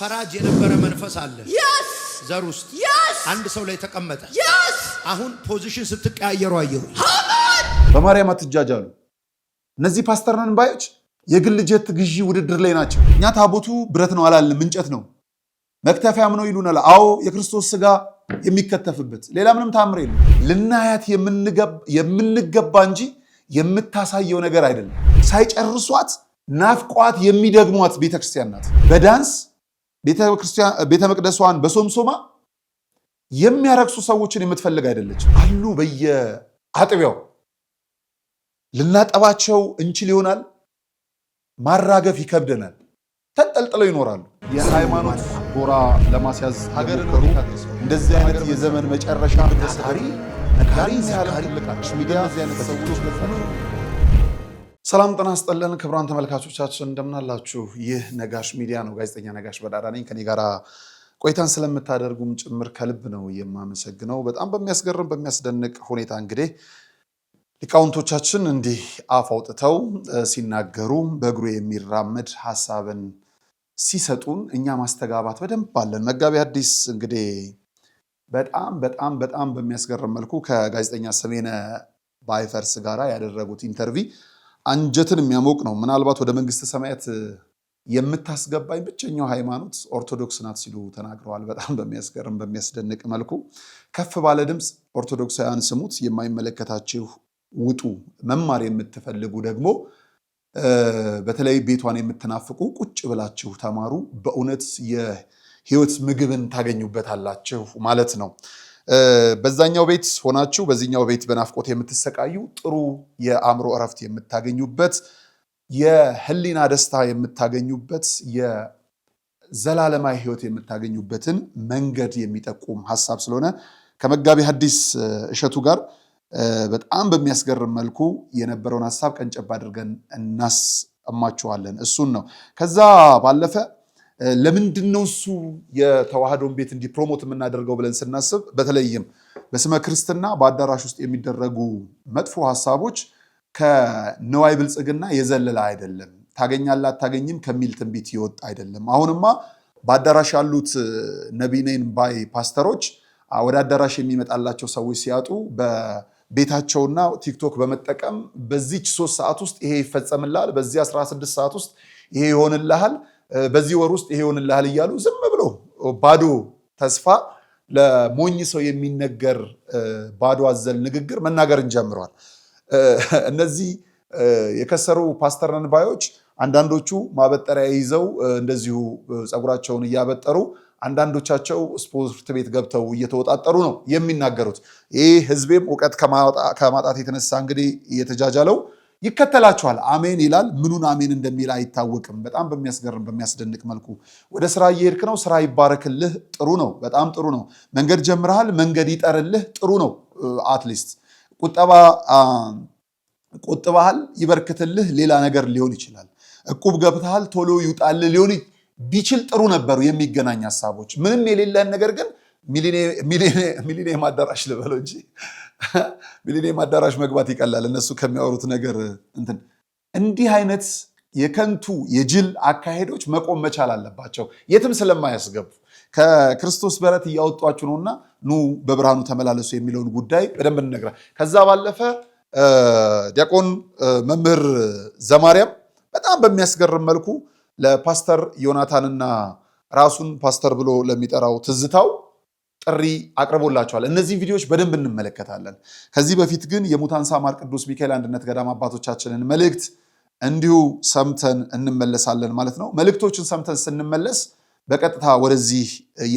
ፈራጅ የነበረ መንፈስ አለ ዘር ውስጥ አንድ ሰው ላይ ተቀመጠ አሁን ፖዚሽን ስትቀያየሩ አየሩ በማርያም አትጃጃሉ እነዚህ ፓስተር ነን ባዮች የግል ጀት ግዢ ውድድር ላይ ናቸው እኛ ታቦቱ ብረት ነው አላለም እንጨት ነው መክተፊያም ነው ይሉናል አዎ የክርስቶስ ስጋ የሚከተፍበት ሌላ ምንም ታምር የለም ልናያት የምንገባ እንጂ የምታሳየው ነገር አይደለም ሳይጨርሷት ናፍቋት የሚደግሟት ቤተክርስቲያን ናት በዳንስ ቤተ መቅደሷን በሶምሶማ የሚያረክሱ ሰዎችን የምትፈልግ አይደለች አሉ በየአጥቢያው ልናጠባቸው እንችል ይሆናል ማራገፍ ይከብደናል ተንጠልጥለው ይኖራሉ የሃይማኖት ጎራ ለማስያዝ ሀገርን እንደዚህ አይነት የዘመን መጨረሻ ታሪ ሚዲያ ሰላም ጤና ይስጥልን ክቡራን ተመልካቾቻችን እንደምን አላችሁ ይህ ነጋሽ ሚዲያ ነው ጋዜጠኛ ነጋሽ በዳዳ ነኝ ከኔ ጋራ ቆይታን ስለምታደርጉም ጭምር ከልብ ነው የማመሰግነው በጣም በሚያስገርም በሚያስደንቅ ሁኔታ እንግዲህ ሊቃውንቶቻችን እንዲህ አፍ አውጥተው ሲናገሩ በእግሩ የሚራመድ ሐሳብን ሲሰጡን እኛ ማስተጋባት በደንብ አለን መጋቢ ሐዲስ እንግዲህ በጣም በሚያስገርም መልኩ ከጋዜጠኛ ሰሜነ ባይፈርስ ጋራ ያደረጉት ኢንተርቪው አንጀትን የሚያሞቅ ነው ምናልባት ወደ መንግስተ ሰማያት የምታስገባኝ ብቸኛው ሃይማኖት ኦርቶዶክስ ናት ሲሉ ተናግረዋል በጣም በሚያስገርም በሚያስደንቅ መልኩ ከፍ ባለ ድምጽ ኦርቶዶክሳውያን ስሙት የማይመለከታችሁ ውጡ መማር የምትፈልጉ ደግሞ በተለይ ቤቷን የምትናፍቁ ቁጭ ብላችሁ ተማሩ በእውነት የህይወት ምግብን ታገኙበታላችሁ ማለት ነው በዛኛው ቤት ሆናችሁ በዚህኛው ቤት በናፍቆት የምትሰቃዩ ጥሩ የአእምሮ እረፍት የምታገኙበት የህሊና ደስታ የምታገኙበት የዘላለማዊ ህይወት የምታገኙበትን መንገድ የሚጠቁም ሐሳብ ስለሆነ ከመጋቢ ሐዲስ እሸቱ ጋር በጣም በሚያስገርም መልኩ የነበረውን ሐሳብ ቀንጨብ አድርገን እናስማችኋለን እሱን ነው ከዛ ባለፈ ለምንድነው እሱ የተዋህዶን ቤት እንዲ ፕሮሞት የምናደርገው ብለን ስናስብ በተለይም በስመ ክርስትና በአዳራሽ ውስጥ የሚደረጉ መጥፎ ሐሳቦች ከነዋይ ብልጽግና የዘለለ አይደለም ታገኛላ አታገኝም ከሚል ትንቢት ይወጣ አይደለም አሁንማ በአዳራሽ ያሉት ነቢይነን ባይ ፓስተሮች ወደ አዳራሽ የሚመጣላቸው ሰዎች ሲያጡ በቤታቸውና ቲክቶክ በመጠቀም በዚች 3 ሰዓት ውስጥ ይሄ ይፈጸምልሃል በዚህ 16 ሰዓት ውስጥ ይሄ ይሆንልሃል በዚህ ወር ውስጥ ይሄ ይሆንልሃል እያሉ ዝም ብሎ ባዶ ተስፋ ለሞኝ ሰው የሚነገር ባዶ አዘል ንግግር መናገርን ጀምሯል እነዚህ የከሰሩ ፓስተር ነን ባዮች አንዳንዶቹ ማበጠሪያ ይዘው እንደዚሁ ጸጉራቸውን ያበጠሩ አንዳንዶቻቸው ስፖርት ቤት ገብተው እየተወጣጠሩ ነው የሚናገሩት ይሄ ህዝቤም ዕውቀት ከማጣት የተነሳ እንግዲህ እየተጃጃለው ይከተላቸዋል አሜን ይላል ምኑን አሜን እንደሚል አይታወቅም በጣም በሚያስገርም በሚያስደንቅ መልኩ ወደ ስራ እየሄድክ ነው ስራ ይባረክልህ ጥሩ ነው በጣም ጥሩ ነው መንገድ ጀምረሃል መንገድ ይጠርልህ ጥሩ ነው አትሊስት ቁጥባሃል ይበርክትልህ ሌላ ነገር ሊሆን ይችላል እቁብ ገብተሃል ቶሎ ይውጣልህ ሊሆን ቢችል ጥሩ ነበሩ የሚገናኝ ሐሳቦች ምንም የሌለን ነገር ግን ሚሊኒየም አዳራሽ ልበለው እንጂ ሚሊኒየም አዳራሽ መግባት ይቀላል እነሱ ከሚያወሩት ነገር እንዲህ አይነት የከንቱ የጅል አካሄዶች መቆም መቻል አለባቸው የትም ስለማያስገቡ ከክርስቶስ በረት እያወጧችሁ ነውና ኑ በብርሃኑ ተመላለሱ የሚለውን ጉዳይ በደንብ እንነግራ ከዛ ባለፈ ዲያቆን መምህር ዘማርያም በጣም በሚያስገርም መልኩ ለፓስተር ዮናታንና ራሱን ፓስተር ብሎ ለሚጠራው ትዝታው ጥሪ አቅርቦላቸዋል እነዚህ ቪዲዮዎች በደንብ እንመለከታለን ከዚህ በፊት ግን የሙታንሳ ማር ቅዱስ ሚካኤል አንድነት ገዳም አባቶቻችንን መልእክት እንዲሁ ሰምተን እንመለሳለን ማለት ነው መልእክቶችን ሰምተን ስንመለስ በቀጥታ ወደዚህ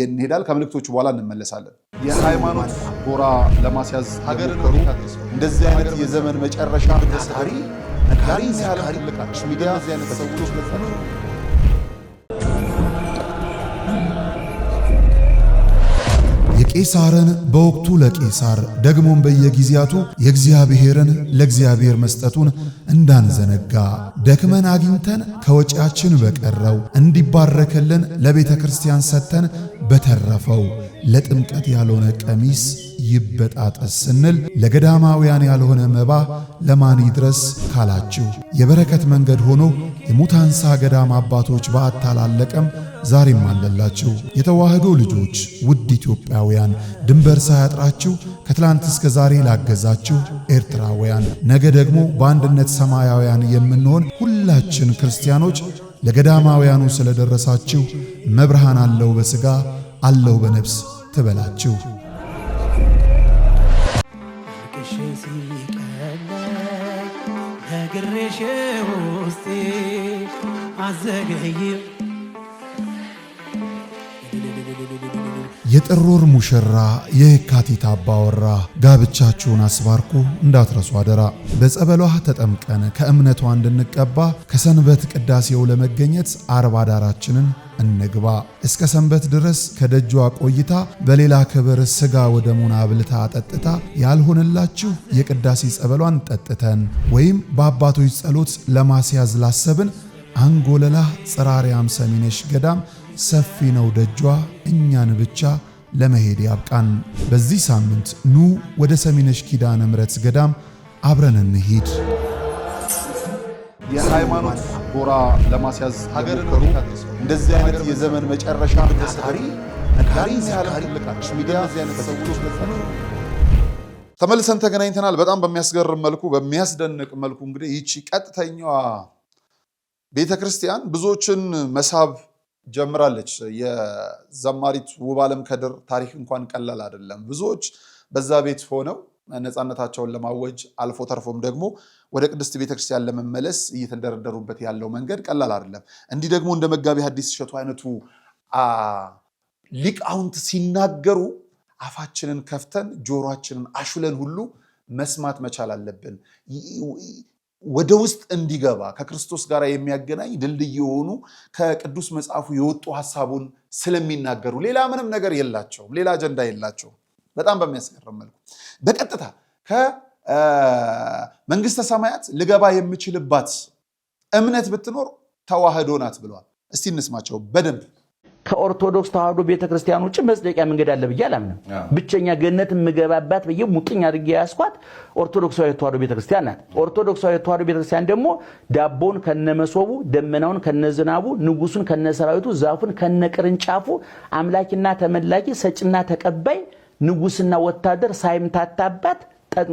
እንሄዳለን ከምልክቶቹ በኋላ እንመለሳለን የሃይማኖት ጎራ ለማስያዝ ሀገርን እንደዚህ አይነት የዘመን መጨረሻ ታሪ ሚዲያ ዚያነት ሰዎች የቄሳርን በወቅቱ ለቄሳር ደግሞም በየጊዜያቱ የእግዚአብሔርን ለእግዚአብሔር መስጠቱን እንዳንዘነጋ ደክመን አግኝተን ከወጪያችን በቀረው እንዲባረክልን ለቤተ ክርስቲያን ሰጥተን በተረፈው ለጥምቀት ያልሆነ ቀሚስ ይበጣጠስ ስንል ለገዳማውያን ያልሆነ መባ ለማን ይድረስ ካላችሁ የበረከት መንገድ ሆኖ የሙታንሳ ገዳም አባቶች በአታላለቀም ዛሬም አለላችሁ። የተዋህዶ ልጆች ውድ ኢትዮጵያውያን፣ ድንበር ሳያጥራችሁ ከትላንት እስከ ዛሬ ላገዛችሁ ኤርትራውያን፣ ነገ ደግሞ በአንድነት ሰማያውያን የምንሆን ሁላችን ክርስቲያኖች ለገዳማውያኑ ስለደረሳችሁ መብርሃን አለው በሥጋ አለው በነፍስ ትበላችሁ። የጥር ወር ሙሽራ የካቲት አባወራ ጋብቻችሁን አስባርኩ እንዳትረሱ አደራ። በጸበሏ ተጠምቀን ከእምነቷ እንድንቀባ ከሰንበት ቅዳሴው ለመገኘት አርባ ዳራችንን እንግባ። እስከ ሰንበት ድረስ ከደጇ ቆይታ በሌላ ክብር ሥጋ ወደሙን አብልታ አጠጥታ ያልሆነላችሁ የቅዳሴ ጸበሏን ጠጥተን ወይም በአባቶች ጸሎት ለማስያዝ ላሰብን አንጎለላ ጽራሪያም ሰሚነሽ ገዳም ሰፊ ነው ደጇ እኛን ብቻ ለመሄድ ያብቃን። በዚህ ሳምንት ኑ ወደ ሰሚነሽ ኪዳነ ምሕረት ገዳም አብረን እንሂድ። የሃይማኖት ጎራ ለማስያዝ ሀገሩ እንደዚህ አይነት የዘመን መጨረሻ ተመልሰን ተገናኝተናል። በጣም በሚያስገርም መልኩ በሚያስደንቅ መልኩ እንግዲህ ይቺ ቀጥተኛዋ ቤተክርስቲያን ብዙዎችን መሳብ ጀምራለች። የዘማሪት ውብዓለም ከድር ታሪክ እንኳን ቀላል አይደለም። ብዙዎች በዛ ቤት ሆነው ነፃነታቸውን ለማወጅ አልፎ ተርፎም ደግሞ ወደ ቅድስት ቤተክርስቲያን ለመመለስ እየተደረደሩበት ያለው መንገድ ቀላል አይደለም። እንዲህ ደግሞ እንደ መጋቢ ሐዲስ እሸቱ አይነቱ ሊቃውንት ሲናገሩ አፋችንን ከፍተን ጆሮአችንን አሹለን ሁሉ መስማት መቻል አለብን። ወደ ውስጥ እንዲገባ ከክርስቶስ ጋር የሚያገናኝ ድልድይ የሆኑ ከቅዱስ መጽሐፉ የወጡ ሐሳቡን ስለሚናገሩ ሌላ ምንም ነገር የላቸውም፣ ሌላ አጀንዳ የላቸውም። በጣም በሚያስገርም መልኩ በቀጥታ ከመንግስተ ሰማያት ልገባ የምችልባት እምነት ብትኖር ተዋህዶ ናት ብለዋል። እስቲ እንስማቸው በደንብ። ከኦርቶዶክስ ተዋህዶ ቤተክርስቲያን ውጭ መጽደቂያ መንገድ አለ ብዬ አላምንም። ብቸኛ ገነት የምገባባት ብዬ ሙጥኝ አድርጌ ያስኳት ኦርቶዶክሳዊ ተዋህዶ ቤተክርስቲያን ናት። ኦርቶዶክሳዊ ተዋህዶ ቤተክርስቲያን ደግሞ ዳቦን ከነመሶቡ፣ ደመናውን ከነዝናቡ፣ ንጉሱን ከነሰራዊቱ፣ ዛፉን ከነቅርንጫፉ፣ አምላኪና ተመላኪ፣ ሰጭና ተቀባይ፣ ንጉስና ወታደር ሳይምታታባት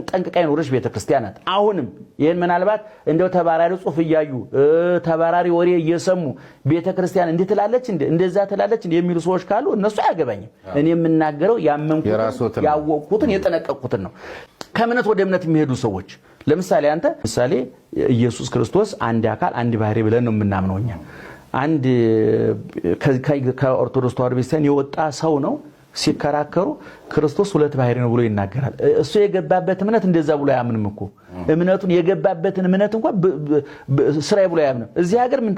ጠንቅቃ የኖረች ቤተክርስቲያን ናት። አሁንም ይሄን ምናልባት እንደው ተባራሪ ጽሑፍ እያዩ ተባራሪ ወሬ እየሰሙ ቤተክርስቲያን እንዴት ትላለች እንደዛ ትላለች የሚሉ ሰዎች ካሉ እነሱ አያገባኝም። እኔ የምናገረው ያመንኩትን ያወቅኩትን የጠነቀቅኩትን ነው። ከእምነት ወደ እምነት የሚሄዱ ሰዎች ለምሳሌ አንተ ምሳሌ ኢየሱስ ክርስቶስ አንድ አካል አንድ ባህሪ ብለን ነው የምናምነው እኛ። አንድ ከኦርቶዶክስ ተዋህዶ ቤተክርስቲያን የወጣ ሰው ነው ሲከራከሩ ክርስቶስ ሁለት ባህሪ ነው ብሎ ይናገራል። እሱ የገባበት እምነት እንደዛ ብሎ አያምንም እኮ። እምነቱን የገባበትን እምነት እንኳን ስራዬ ብሎ አያምንም። እዚህ ሀገር ምን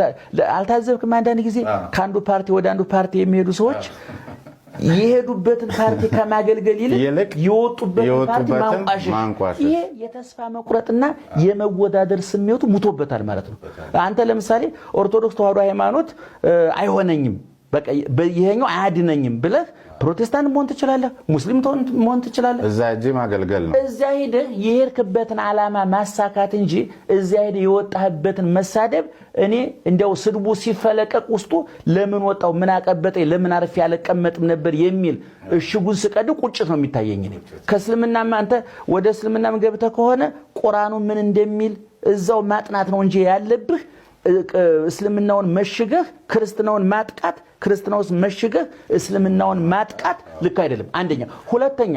አልታዘብክም? አንዳንድ ጊዜ ከአንዱ ፓርቲ ወደ አንዱ ፓርቲ የሚሄዱ ሰዎች የሄዱበትን ፓርቲ ከማገልገል ይልቅ የወጡበትን ፓርቲ ማንቋሸሽ፣ ይሄ የተስፋ መቁረጥና የመወዳደር ስሜቱ ሙቶበታል ማለት ነው። አንተ ለምሳሌ ኦርቶዶክስ ተዋህዶ ሃይማኖት አይሆነኝም በቃ ይሄኛው አያድነኝም ብለህ ፕሮቴስታንት መሆን ትችላለህ፣ ሙስሊም መሆን ትችላለህ። እዛ እጂ ማገልገል ነው። እዛ ሄደህ የሄድክበትን ዓላማ ማሳካት እንጂ እዛ ሄደህ የወጣህበትን መሳደብ እኔ እንደው ስድቡ ሲፈለቀቅ ውስጡ ለምን ወጣው ምን አቀበጠኝ ለምን አርፌ ያለቀመጥም ነበር የሚል እሽጉን ስቀድ ቁጭት ነው የሚታየኝ። እኔ ከእስልምናማ አንተ ወደ እስልምናም ገብተህ ከሆነ ቁርአኑ ምን እንደሚል እዛው ማጥናት ነው እንጂ ያለብህ እስልምናውን መሽገህ ክርስትናውን ማጥቃት፣ ክርስትናውስ መሽገህ እስልምናውን ማጥቃት ልክ አይደለም። አንደኛ። ሁለተኛ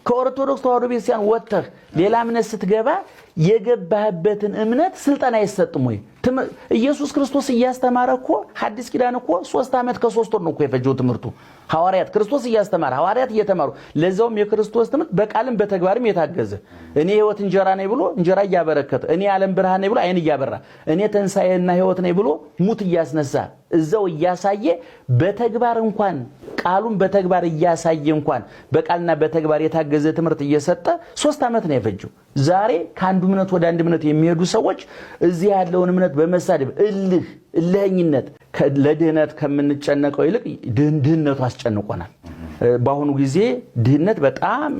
ከኦርቶዶክስ ተዋህዶ ቤተክርስቲያን ወጥተህ ሌላ እምነት ስትገባ የገባህበትን እምነት ስልጠና አይሰጥም ወይ? ኢየሱስ ክርስቶስ እያስተማረ እኮ ሐዲስ ኪዳን እኮ 3 ዓመት ከ3 ወር ነው እኮ የፈጀው ትምህርቱ። ሐዋርያት ክርስቶስ እያስተማረ ሐዋርያት እየተማሩ ለዛውም የክርስቶስ ትምህርት በቃልም በተግባርም የታገዘ እኔ ሕይወት እንጀራ ነኝ ብሎ እንጀራ እያበረከተ፣ እኔ ዓለም ብርሃን ነኝ ብሎ አይን እያበራ፣ እኔ ትንሣኤና ሕይወት ነኝ ብሎ ሙት እያስነሳ እዛው እያሳየ በተግባር እንኳን ቃሉን በተግባር እያሳየ እንኳን በቃልና በተግባር የታገዘ ትምህርት እየሰጠ 3 ዓመት ነው የፈጀው። ዛሬ ከአንዱ እምነት ወደ አንድ እምነት የሚሄዱ ሰዎች እዚህ ያለውን እምነት በመሳደብ እልህኝነት ለድህነት ከምንጨነቀው ይልቅ ድህነቱ አስጨንቆናል። በአሁኑ ጊዜ ድህነት በጣም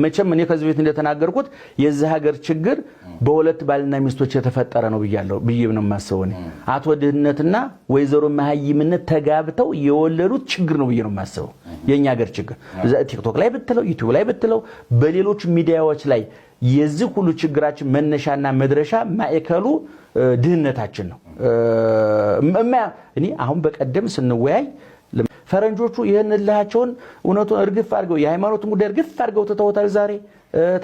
መቼም እኔ ከዚህ ቤት እንደተናገርኩት የዚህ ሀገር ችግር በሁለት ባልና ሚስቶች የተፈጠረ ነው ብዬ ነው የማስበው። አቶ ድህነትና ወይዘሮ መሀይምነት ተጋብተው የወለዱት ችግር ነው ብዬ ነው የማስበው። የኛ ሀገር ችግር ቲክቶክ ላይ ብትለው ዩቲዩብ ላይ ብትለው በሌሎች ሚዲያዎች ላይ የዚህ ሁሉ ችግራችን መነሻና መድረሻ ማዕከሉ ድህነታችን ነው። እኔ አሁን በቀደም ስንወያይ ፈረንጆቹ ይሄን እልሃቸውን እውነቱን እርግፍ አድርገው የሃይማኖትን ጉዳይ እርግፍ አድርገው ተተውታል። ዛሬ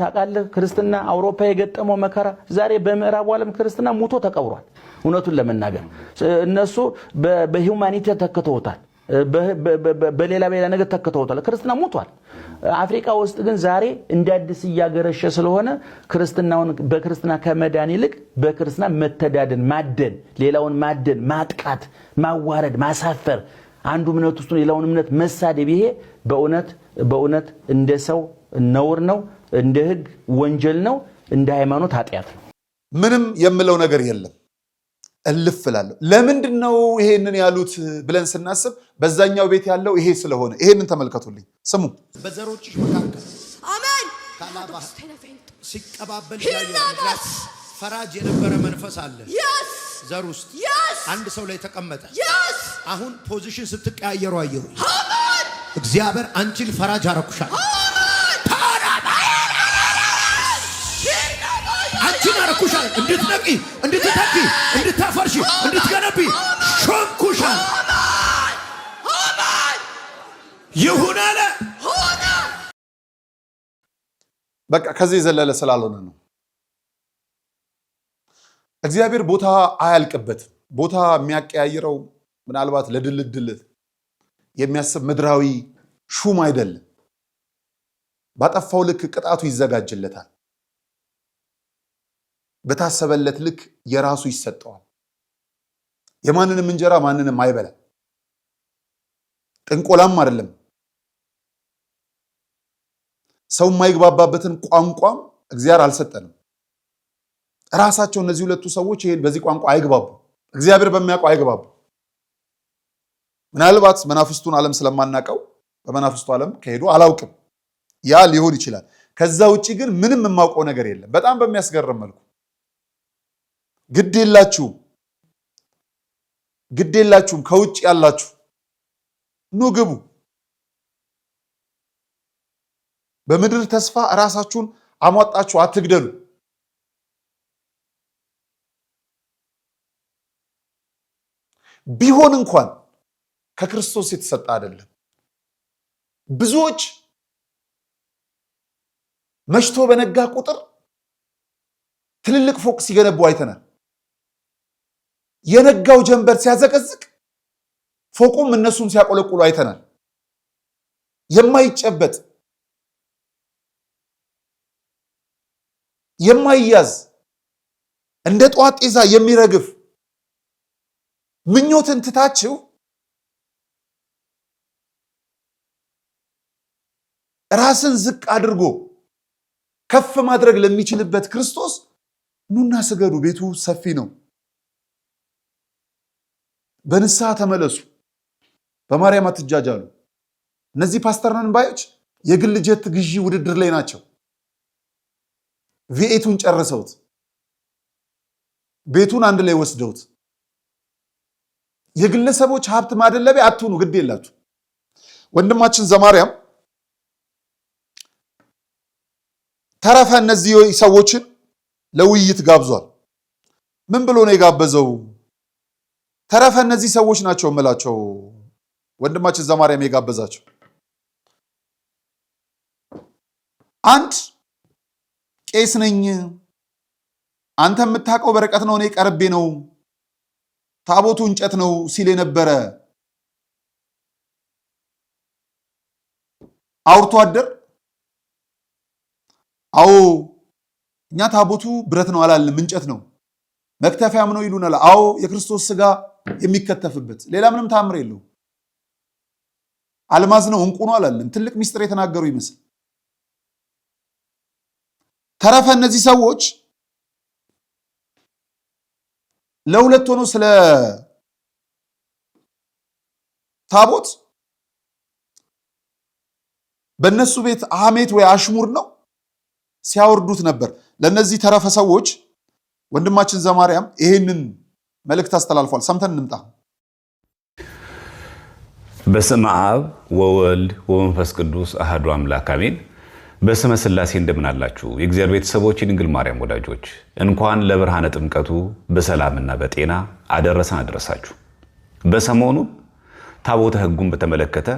ታውቃለህ ክርስትና አውሮፓ የገጠመው መከራ ዛሬ በምዕራቡ ዓለም ክርስትና ሙቶ ተቀብሯል። እውነቱን ለመናገር እነሱ በሂውማኒቲ ተከተውታል፣ በሌላ ነገር ተከተውታል። ክርስትና ሙቷል። አፍሪካ ውስጥ ግን ዛሬ እንደ አዲስ እያገረሸ ስለሆነ ክርስትናውን በክርስትና ከመዳን ይልቅ በክርስትና መተዳደን፣ ማደን፣ ሌላውን ማደን፣ ማጥቃት፣ ማዋረድ፣ ማሳፈር አንዱ እምነት ውስጥ ሌላውን እምነት መሳደብ ይሄ በእውነት እንደ ሰው ነውር ነው፣ እንደ ሕግ ወንጀል ነው፣ እንደ ሃይማኖት ኃጢአት ነው። ምንም የምለው ነገር የለም። እልፍ እላለሁ። ለምንድን ነው ይሄንን ያሉት ብለን ስናስብ በዛኛው ቤት ያለው ይሄ ስለሆነ ይሄንን ተመልከቱልኝ፣ ስሙ። በዘሮችሽ መካከል አሜን ካላባ ሲቀባበል ያየው ፈራጅ የነበረ መንፈስ አለ ዘር ውስጥ አንድ ሰው ላይ ተቀመጠ። አሁን ፖዚሽን ስትቀያየሩ አየሁ። እግዚአብሔር አንቺን ፈራጅ አረኩሻል። አንቺን አረኩሻል እንድትነቂ፣ እንድትተኪ፣ እንድታፈርሺ፣ እንድትገነቢ ሾምኩሻል። ይሁን አለ። በቃ ከዚህ የዘለለ ስላልሆነ ነው። እግዚአብሔር ቦታ አያልቅበትም። ቦታ የሚያቀያይረው ምናልባት ለድልድል የሚያስብ ምድራዊ ሹም አይደለም። ባጠፋው ልክ ቅጣቱ ይዘጋጅለታል። በታሰበለት ልክ የራሱ ይሰጠዋል። የማንንም እንጀራ ማንንም አይበላም። ጥንቆላም አይደለም። ሰው የማይግባባበትን ቋንቋም እግዚአብሔር አልሰጠንም። ራሳቸው እነዚህ ሁለቱ ሰዎች ይሄን በዚህ ቋንቋ አይግባቡ፣ እግዚአብሔር በሚያውቀው አይግባቡ። ምናልባት መናፍስቱን ዓለም ስለማናቀው በመናፍስቱ ዓለም ከሄዱ አላውቅም፣ ያ ሊሆን ይችላል። ከዛ ውጪ ግን ምንም የማውቀው ነገር የለም። በጣም በሚያስገርም መልኩ ግድ የላችሁም ከውጭ ያላችሁ ኑ ግቡ። በምድር ተስፋ ራሳችሁን አሟጣችሁ አትግደሉ። ቢሆን እንኳን ከክርስቶስ የተሰጠ አይደለም። ብዙዎች መሽቶ በነጋ ቁጥር ትልልቅ ፎቅ ሲገነቡ አይተናል። የነጋው ጀንበር ሲያዘቀዝቅ ፎቁም እነሱም ሲያቆለቁሉ አይተናል። የማይጨበጥ የማይያዝ እንደ ጧት ጤዛ የሚረግፍ ምኞትን ትታችሁ ራስን ዝቅ አድርጎ ከፍ ማድረግ ለሚችልበት ክርስቶስ ኑና ስገዱ። ቤቱ ሰፊ ነው። በንስሐ ተመለሱ። በማርያም አትጃጃሉ። እነዚህ ፓስተር ነን ባዮች የግል ጀት ግዢ ውድድር ላይ ናቸው። ቪኤቱን ጨርሰውት ቤቱን አንድ ላይ ወስደውት የግለሰቦች ሀብት ማደለቢያ አትሁኑ። ግድ የላችሁ። ወንድማችን ዘማርያም ተረፈ እነዚህ ሰዎችን ለውይይት ጋብዟል። ምን ብሎ ነው የጋበዘው? ተረፈ እነዚህ ሰዎች ናቸው የምላቸው ወንድማችን ዘማርያም የጋበዛቸው። አንድ ቄስ ነኝ፣ አንተ የምታውቀው በርቀት ነው፣ እኔ ቀርቤ ነው፣ ታቦቱ እንጨት ነው ሲል የነበረ አውርቶ አደር። አዎ እኛ ታቦቱ ብረት ነው አላልንም፣ እንጨት ነው፣ መክተፊያም ነው ይሉናል። አዎ የክርስቶስ ስጋ የሚከተፍበት ሌላ ምንም ታምር የለው። አልማዝ ነው እንቁ ነው አላልንም። ትልቅ ሚስጥር የተናገሩ ይመስል ተረፈ እነዚህ ሰዎች ለሁለት ሆኖ ስለ ታቦት በእነሱ ቤት ሐሜት ወይ አሽሙር ነው ሲያወርዱት ነበር። ለነዚህ ተረፈ ሰዎች ወንድማችን ዘማርያም ይሄንን መልእክት አስተላልፏል። ሰምተን እንምጣ። በስመ አብ ወወልድ ወመንፈስ ቅዱስ አሐዱ አምላክ አሜን። በስመ ሥላሴ እንደምን አላችሁ? የእግዚአብሔር ቤተሰቦች፣ የድንግል ማርያም ወዳጆች እንኳን ለብርሃነ ጥምቀቱ በሰላምና በጤና አደረሰን አደረሳችሁ። በሰሞኑ ታቦተ ሕጉን በተመለከተ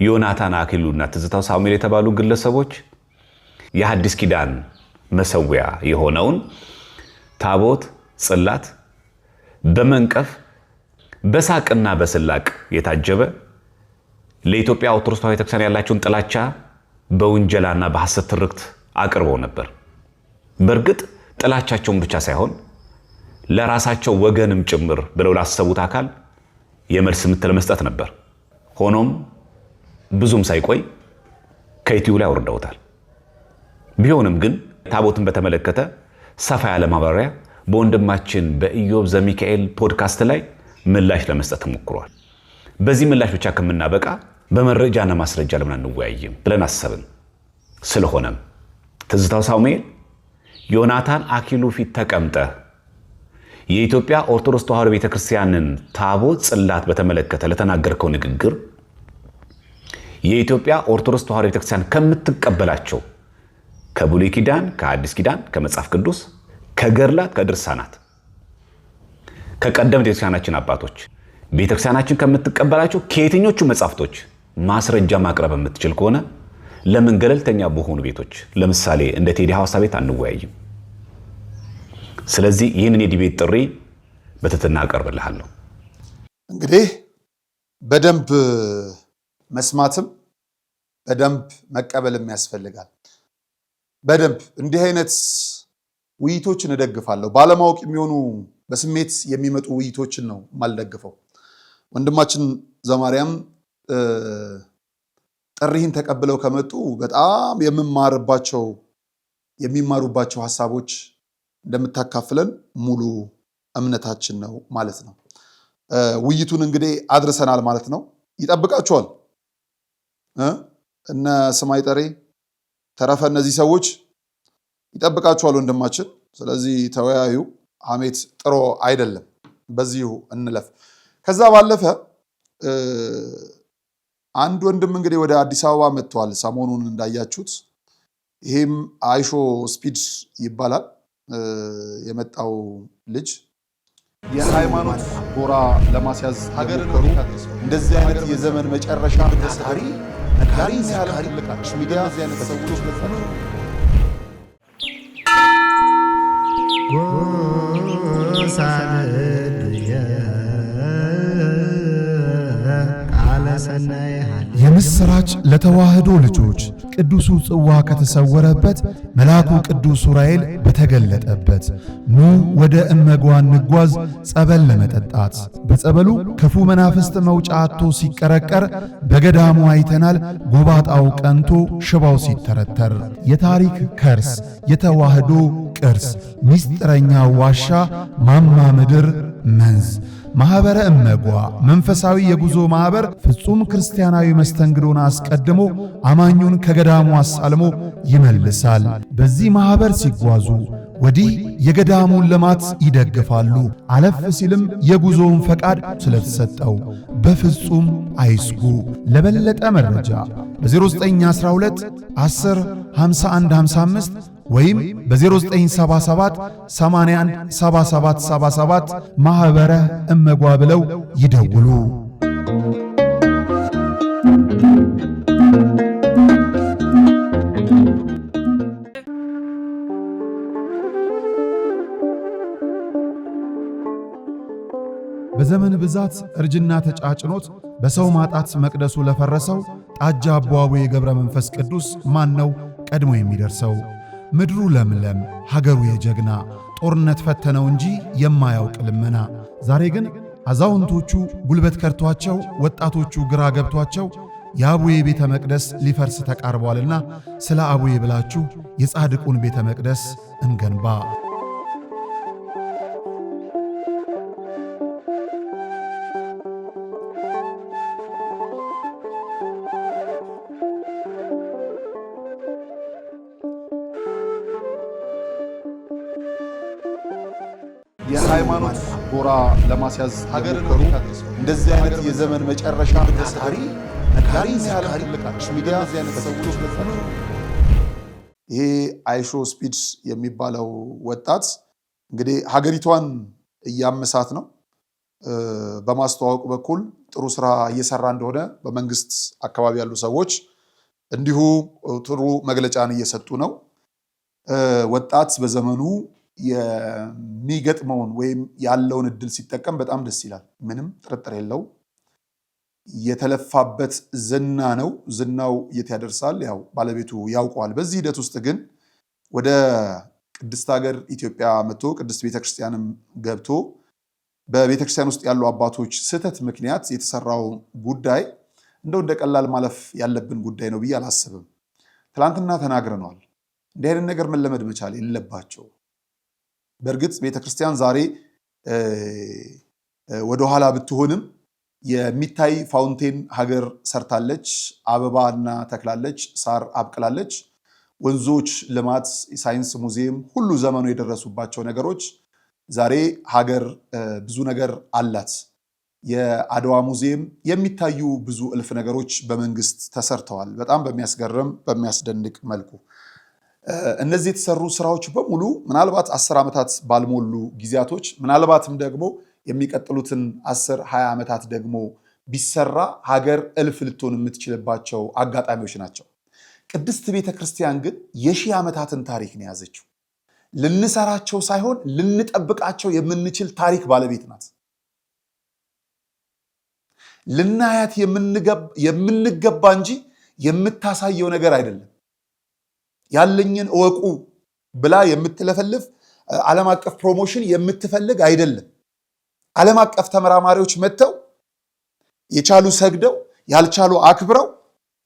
ዮናታን አክሊሉና ትዝታው ሳሙኤል የተባሉ ግለሰቦች የሐዲስ ኪዳን መሰዊያ የሆነውን ታቦት ጽላት በመንቀፍ በሳቅና በስላቅ የታጀበ ለኢትዮጵያ ኦርቶዶክስ ተዋሕዶ ቤተክርስቲያን ያላቸውን ጥላቻ በውንጀላና በሐሰት ትርክት አቅርበው ነበር። በእርግጥ ጥላቻቸውን ብቻ ሳይሆን ለራሳቸው ወገንም ጭምር ብለው ላሰቡት አካል የመልስ ምት ለመስጠት ነበር። ሆኖም ብዙም ሳይቆይ ከዩቲዩብ ላይ አውርደውታል። ቢሆንም ግን ታቦትን በተመለከተ ሰፋ ያለ ማብራሪያ በወንድማችን በኢዮብ ዘሚካኤል ፖድካስት ላይ ምላሽ ለመስጠት ሞክሯል። በዚህ ምላሽ ብቻ ከምናበቃ በመረጃና ማስረጃ ለምን አንወያይም ብለን አሰብን። ስለሆነም ትዝታው ሳሙኤል ዮናታን አክሊሉ ፊት ተቀምጠ የኢትዮጵያ ኦርቶዶክስ ተዋሕዶ ቤተክርስቲያንን ታቦት ጽላት በተመለከተ ለተናገርከው ንግግር የኢትዮጵያ ኦርቶዶክስ ተዋሕዶ ቤተክርስቲያን ከምትቀበላቸው ከብሉይ ኪዳን፣ ከአዲስ ኪዳን፣ ከመጽሐፍ ቅዱስ፣ ከገድላት፣ ከድርሳናት፣ ከቀደምት ቤተክርስቲያናችን አባቶች ቤተክርስቲያናችን ከምትቀበላቸው ከየትኞቹ መጽሐፍቶች ማስረጃ ማቅረብ የምትችል ከሆነ ለምን ገለልተኛ በሆኑ ቤቶች ለምሳሌ እንደ ቴዲ ሐዋሳ ቤት አንወያይም? ስለዚህ ይህንን የዲቤት ጥሪ በትህትና አቀርብልሃለሁ። እንግዲህ በደንብ መስማትም በደንብ መቀበልም ያስፈልጋል። በደንብ እንዲህ አይነት ውይይቶችን እደግፋለሁ። ባለማወቅ የሚሆኑ በስሜት የሚመጡ ውይይቶችን ነው ማልደግፈው። ወንድማችን ዘማርያም ጥሪህን ተቀብለው ከመጡ በጣም የሚማሩባቸው ሐሳቦች እንደምታካፍለን ሙሉ እምነታችን ነው ማለት ነው። ውይይቱን እንግዲህ አድርሰናል ማለት ነው። ይጠብቃችኋል እነ ስማይ ጠሬ ተረፈ እነዚህ ሰዎች ይጠብቃችኋል ወንድማችን። ስለዚህ ተወያዩ። ሐሜት ጥሩ አይደለም። በዚሁ እንለፍ። ከዛ ባለፈ አንድ ወንድም እንግዲህ ወደ አዲስ አበባ መጥቷል ሰሞኑን እንዳያችሁት። ይሄም አይሾ ስፒድ ይባላል። የመጣው ልጅ የሃይማኖት ጎራ ለማስያዝ ሀገርሩ እንደዚህ አይነት የዘመን መጨረሻ ታሪ ነካሪ ያለ ልቃች ሚዲያ ያለ ሰዎች ለታቸው የምስራች ለተዋህዶ ልጆች ቅዱሱ ጽዋ ከተሰወረበት መልአኩ ቅዱስ ዑራኤል በተገለጠበት ኑ ወደ እመጓ እንጓዝ ጸበል ለመጠጣት። በጸበሉ ክፉ መናፍስት መውጫ አጥቶ ሲቀረቀር በገዳሙ አይተናል። ጎባጣው ቀንቶ ሽባው ሲተረተር የታሪክ ከርስ የተዋህዶ ቅርስ ምስጢረኛ ዋሻ ማማ ምድር መንዝ ማኅበረ እመጓ መንፈሳዊ የጉዞ ማኅበር ፍጹም ክርስቲያናዊ መስተንግዶን አስቀድሞ አማኙን ከገዳሙ አሳልሞ ይመልሳል። በዚህ ማኅበር ሲጓዙ ወዲህ የገዳሙን ልማት ይደግፋሉ። አለፍ ሲልም የጉዞውን ፈቃድ ስለተሰጠው በፍጹም አይስጉ። ለበለጠ መረጃ በ0912 10 51 55 ወይም በ0977 81 77 77 ማኅበረ እመጓ ብለው ይደውሉ። በዘመን ብዛት እርጅና ተጫጭኖት በሰው ማጣት መቅደሱ ለፈረሰው ጣጃ አቦ የገብረ መንፈስ ቅዱስ ማን ነው ቀድሞ የሚደርሰው? ምድሩ ለምለም ሀገሩ የጀግና ጦርነት ፈተነው እንጂ የማያውቅ ልመና። ዛሬ ግን አዛውንቶቹ ጉልበት ከርቷቸው ወጣቶቹ ግራ ገብቷቸው የአቡዬ ቤተ መቅደስ ሊፈርስ ተቃርቧልና ስለ አቡዬ ብላችሁ የጻድቁን ቤተ መቅደስ እንገንባ። የሃይማኖት ጎራ ለማስያዝ የሞከሩ እንደዚህ አይነት የዘመን መጨረሻ ታሪ ሚዲያ ሰዎች ገጻቸው ይሄ አይሾ ስፒድ የሚባለው ወጣት እንግዲህ ሀገሪቷን እያመሳት ነው። በማስተዋወቅ በኩል ጥሩ ስራ እየሰራ እንደሆነ በመንግስት አካባቢ ያሉ ሰዎች እንዲሁ ጥሩ መግለጫን እየሰጡ ነው። ወጣት በዘመኑ የሚገጥመውን ወይም ያለውን እድል ሲጠቀም በጣም ደስ ይላል። ምንም ጥርጥር የለው። የተለፋበት ዝና ነው። ዝናው የት ያደርሳል? ያው ባለቤቱ ያውቀዋል። በዚህ ሂደት ውስጥ ግን ወደ ቅድስት ሀገር ኢትዮጵያ መጥቶ ቅድስት ቤተክርስቲያንም ገብቶ በቤተክርስቲያን ውስጥ ያሉ አባቶች ስህተት ምክንያት የተሰራው ጉዳይ እንደው እንደ ቀላል ማለፍ ያለብን ጉዳይ ነው ብዬ አላስብም። ትላንትና ተናግረነዋል። እንዲህ አይነት ነገር መለመድ መቻል የለባቸው። በእርግጥ ቤተክርስቲያን ዛሬ ወደኋላ ብትሆንም የሚታይ ፋውንቴን ሀገር ሰርታለች፣ አበባ እና ተክላለች፣ ሳር አብቅላለች። ወንዞች ልማት፣ ሳይንስ ሙዚየም፣ ሁሉ ዘመኑ የደረሱባቸው ነገሮች ዛሬ ሀገር ብዙ ነገር አላት። የአድዋ ሙዚየም የሚታዩ ብዙ እልፍ ነገሮች በመንግስት ተሰርተዋል፣ በጣም በሚያስገርም በሚያስደንቅ መልኩ። እነዚህ የተሰሩ ስራዎች በሙሉ ምናልባት 10 ዓመታት ባልሞሉ ጊዜያቶች ምናልባትም ደግሞ የሚቀጥሉትን 10-20 ዓመታት ደግሞ ቢሰራ ሀገር እልፍ ልትሆን የምትችልባቸው አጋጣሚዎች ናቸው። ቅድስት ቤተክርስቲያን ግን የሺህ ዓመታትን ታሪክ ነው የያዘችው። ልንሰራቸው ሳይሆን ልንጠብቃቸው የምንችል ታሪክ ባለቤት ናት። ልናያት የምንገባ እንጂ የምታሳየው ነገር አይደለም። ያለኝን እወቁ ብላ የምትለፈልፍ ዓለም አቀፍ ፕሮሞሽን የምትፈልግ አይደለም። ዓለም አቀፍ ተመራማሪዎች መጥተው የቻሉ ሰግደው ያልቻሉ አክብረው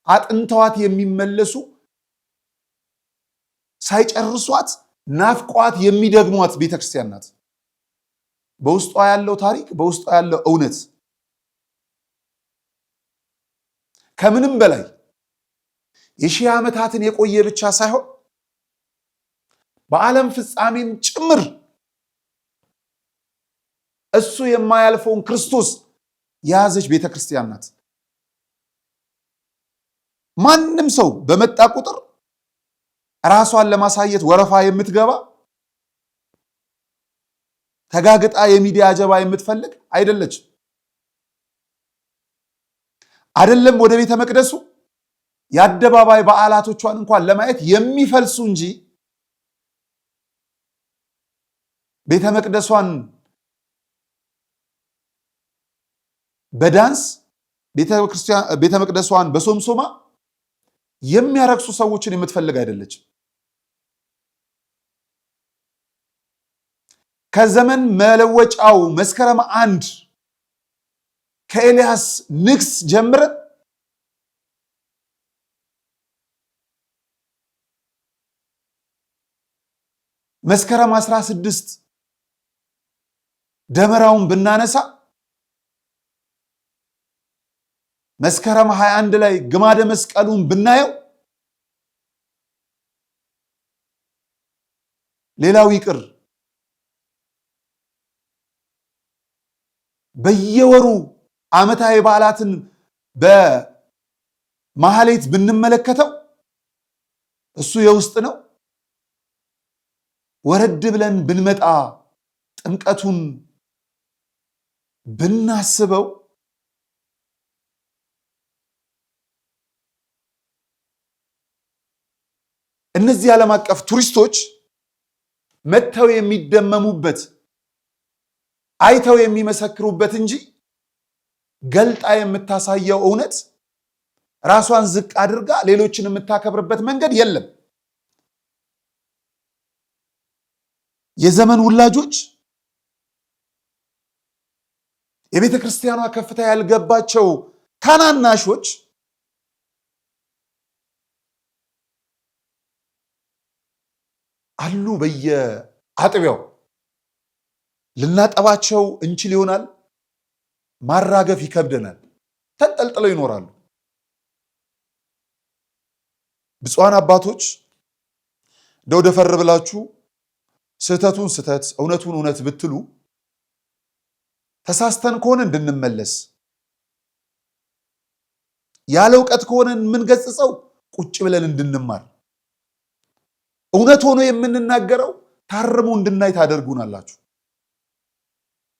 አጥንተዋት የሚመለሱ ሳይጨርሷት ናፍቋት የሚደግሟት ቤተክርስቲያን ናት። በውስጧ ያለው ታሪክ፣ በውስጧ ያለው እውነት ከምንም በላይ የሺህ ዓመታትን የቆየ ብቻ ሳይሆን በዓለም ፍጻሜም ጭምር እሱ የማያልፈውን ክርስቶስ የያዘች ቤተክርስቲያን ናት። ማንም ሰው በመጣ ቁጥር ራሷን ለማሳየት ወረፋ የምትገባ ተጋግጣ የሚዲያ አጀባ የምትፈልግ አይደለችም። አይደለም ወደ ቤተ መቅደሱ የአደባባይ በዓላቶቿን እንኳን ለማየት የሚፈልሱ እንጂ ቤተ መቅደሷን በዳንስ ቤተ መቅደሷን በሶምሶማ የሚያረክሱ ሰዎችን የምትፈልግ አይደለችም። ከዘመን መለወጫው መስከረም 1 ከኤልያስ ንግስ ጀምረን መስከረም 16 ደመራውን ብናነሳ መስከረም 21 ላይ ግማደ መስቀሉን ብናየው ሌላው ይቅር በየወሩ ዓመታዊ በዓላትን በማህሌት ብንመለከተው እሱ የውስጥ ነው። ወረድ ብለን ብንመጣ ጥምቀቱን ብናስበው እነዚህ ዓለም አቀፍ ቱሪስቶች መጥተው የሚደመሙበት አይተው የሚመሰክሩበት እንጂ ገልጣ የምታሳየው እውነት ራሷን ዝቅ አድርጋ ሌሎችን የምታከብርበት መንገድ የለም። የዘመን ውላጆች የቤተ ክርስቲያኗ ከፍታ ያልገባቸው ታናናሾች አሉ። በየአጥቢያው ልናጠባቸው እንችል ይሆናል፣ ማራገፍ ይከብደናል። ተንጠልጥለው ይኖራሉ። ብፁዓን አባቶች እንደው ደፈር ብላችሁ ስህተቱን ስህተት እውነቱን እውነት ብትሉ ተሳስተን ከሆነ እንድንመለስ ያለ ዕውቀት ከሆነ ምን ገጽጸው ቁጭ ብለን እንድንማር እውነት ሆኖ የምንናገረው ታርሞ እንድናይ ታደርጉናላችሁ።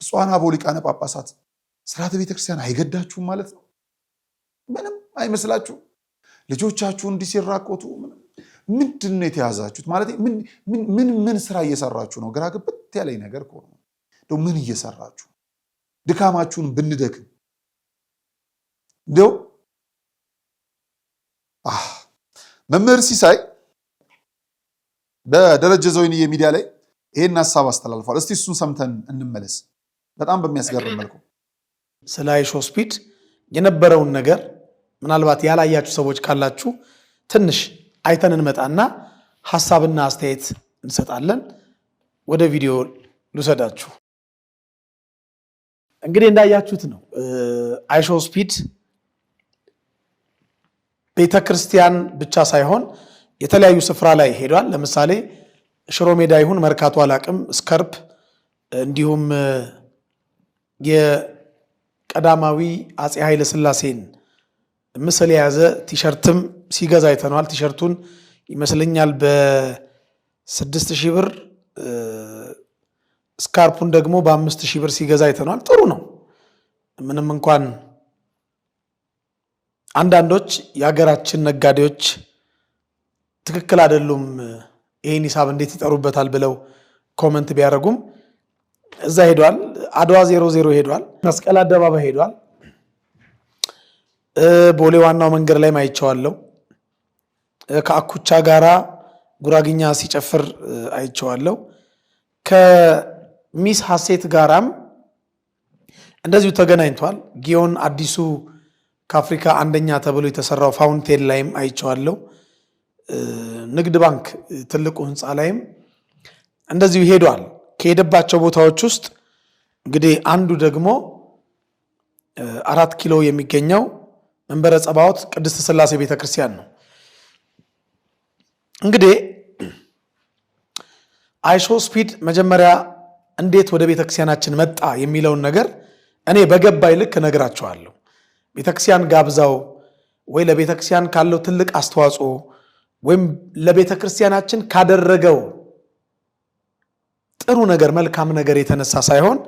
ብፁዓን አበው ሊቃነ ጳጳሳት ስርዓተ ቤተክርስቲያን አይገዳችሁም ማለት ነው? ምንም አይመስላችሁ? ልጆቻችሁ እንዲህ ሲራቆቱ ምንድን ነው የተያዛችሁት? ማለት ምን ስራ እየሰራችሁ ነው? ግራ ግብት ያለኝ ነገር ከሆነ እንደው ምን እየሰራችሁ ድካማችሁን ብንደክም እንደው መምህር ሲሳይ በደረጀ ዘወይንዬ ሚዲያ ላይ ይሄን ሐሳብ አስተላልፏል። እስቲ እሱን ሰምተን እንመለስ። በጣም በሚያስገርም መልኩ ስለ አይሾ ስፒድ የነበረውን ነገር ምናልባት ያላያችሁ ሰዎች ካላችሁ ትንሽ አይተን እንመጣና ሐሳብና አስተያየት እንሰጣለን። ወደ ቪዲዮ ልውሰዳችሁ። እንግዲህ እንዳያችሁት ነው አይሾ ስፒድ ቤተክርስቲያን ብቻ ሳይሆን የተለያዩ ስፍራ ላይ ሄዷል። ለምሳሌ ሽሮ ሜዳ ይሁን መርካቶ አላቅም ስከርፕ እንዲሁም የቀዳማዊ አፄ ኃይለ ሥላሴን ምስል የያዘ ቲሸርትም ሲገዛ አይተነዋል። ቲሸርቱን ይመስለኛል በ6000 ብር ስካርፑን ደግሞ በ5000 ብር ሲገዛ አይተነዋል። ጥሩ ነው። ምንም እንኳን አንዳንዶች የሀገራችን ነጋዴዎች ትክክል አይደሉም ይሄን ሂሳብ እንዴት ይጠሩበታል ብለው ኮመንት ቢያደርጉም እዛ ሄዷል። አድዋ 00 ሄዷል። መስቀል አደባባይ ሄዷል። ቦሌ ዋናው መንገድ ላይ አይቼዋለሁ። ከአኩቻ ጋራ ጉራግኛ ሲጨፍር አይቼዋለሁ። ከሚስ ሐሴት ጋራም እንደዚሁ ተገናኝቷል። ጊዮን አዲሱ ከአፍሪካ አንደኛ ተብሎ የተሰራው ፋውንቴን ላይም አይቼዋለሁ። ንግድ ባንክ ትልቁ ህንፃ ላይም እንደዚሁ ሄዷል። ከሄደባቸው ቦታዎች ውስጥ እንግዲህ አንዱ ደግሞ 4 ኪሎ የሚገኘው መንበረ ጸባዖት ቅድስት ሥላሴ ቤተክርስቲያን ነው። እንግዲህ አይሾ ስፒድ መጀመሪያ እንዴት ወደ ቤተክርስቲያናችን መጣ የሚለውን ነገር እኔ በገባይ ልክ ነግራቸዋለሁ። ቤተክርስቲያን ጋብዛው ወይ ለቤተክርስቲያን ካለው ትልቅ አስተዋጽኦ ወይም ለቤተክርስቲያናችን ካደረገው ጥሩ ነገር መልካም ነገር የተነሳ ሳይሆን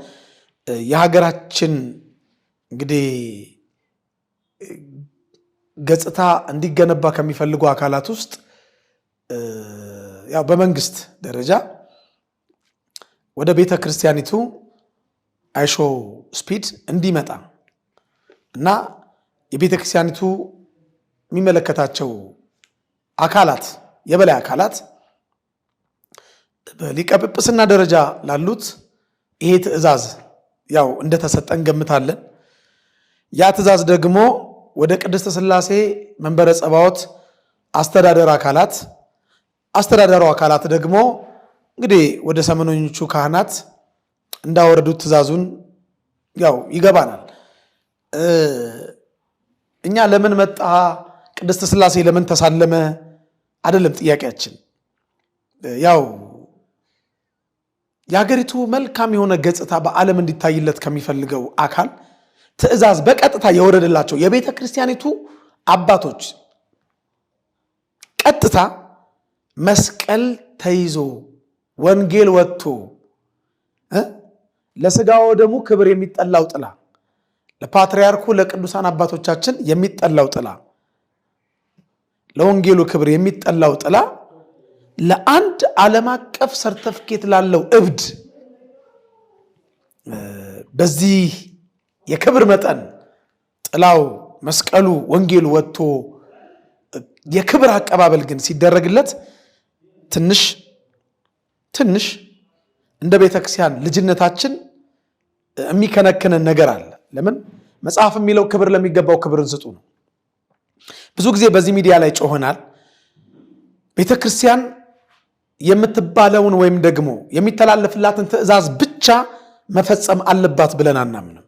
የሀገራችን እንግዲህ ገጽታ እንዲገነባ ከሚፈልጉ አካላት ውስጥ ያው በመንግስት ደረጃ ወደ ቤተክርስቲያኒቱ አይሾ ስፒድ እንዲመጣ እና የቤተክርስቲያኒቱ የሚመለከታቸው አካላት የበላይ አካላት በሊቀ ጵጵስና ደረጃ ላሉት ይሄ ትዕዛዝ ያው እንደተሰጠን ገምታለን። ያ ትዕዛዝ ደግሞ ወደ ቅድስት ሥላሴ መንበረ ጸባዖት አስተዳደሩ አካላት ደግሞ እንግዲህ ወደ ሰሞነኞቹ ካህናት እንዳወረዱት ትዕዛዙን ያው ይገባናል። እኛ ለምን መጣ ቅድስት ሥላሴ ለምን ተሳለመ አይደለም ጥያቄያችን። ያው የሀገሪቱ መልካም የሆነ ገጽታ በዓለም እንዲታይለት ከሚፈልገው አካል ትዕዛዝ በቀጥታ የወረደላቸው የቤተ ክርስቲያኒቱ አባቶች ቀጥታ መስቀል ተይዞ ወንጌል ወጥቶ ለሥጋው ደሙ ክብር የሚጠላው ጥላ ለፓትርያርኩ ለቅዱሳን አባቶቻችን የሚጠላው ጥላ ለወንጌሉ ክብር የሚጠላው ጥላ ለአንድ ዓለም አቀፍ ሰርተፍኬት ላለው እብድ በዚህ የክብር መጠን ጥላው መስቀሉ ወንጌሉ ወጥቶ የክብር አቀባበል ግን ሲደረግለት ትንሽ እንደ ቤተክርስቲያን ልጅነታችን የሚከነክነን ነገር አለ። ለምን መጽሐፍ የሚለው ክብር ለሚገባው ክብርን ስጡ ነው። ብዙ ጊዜ በዚህ ሚዲያ ላይ ጮኸናል። ቤተክርስቲያን የምትባለውን ወይም ደግሞ የሚተላለፍላትን ትዕዛዝ ብቻ መፈጸም አለባት ብለን አናምንም።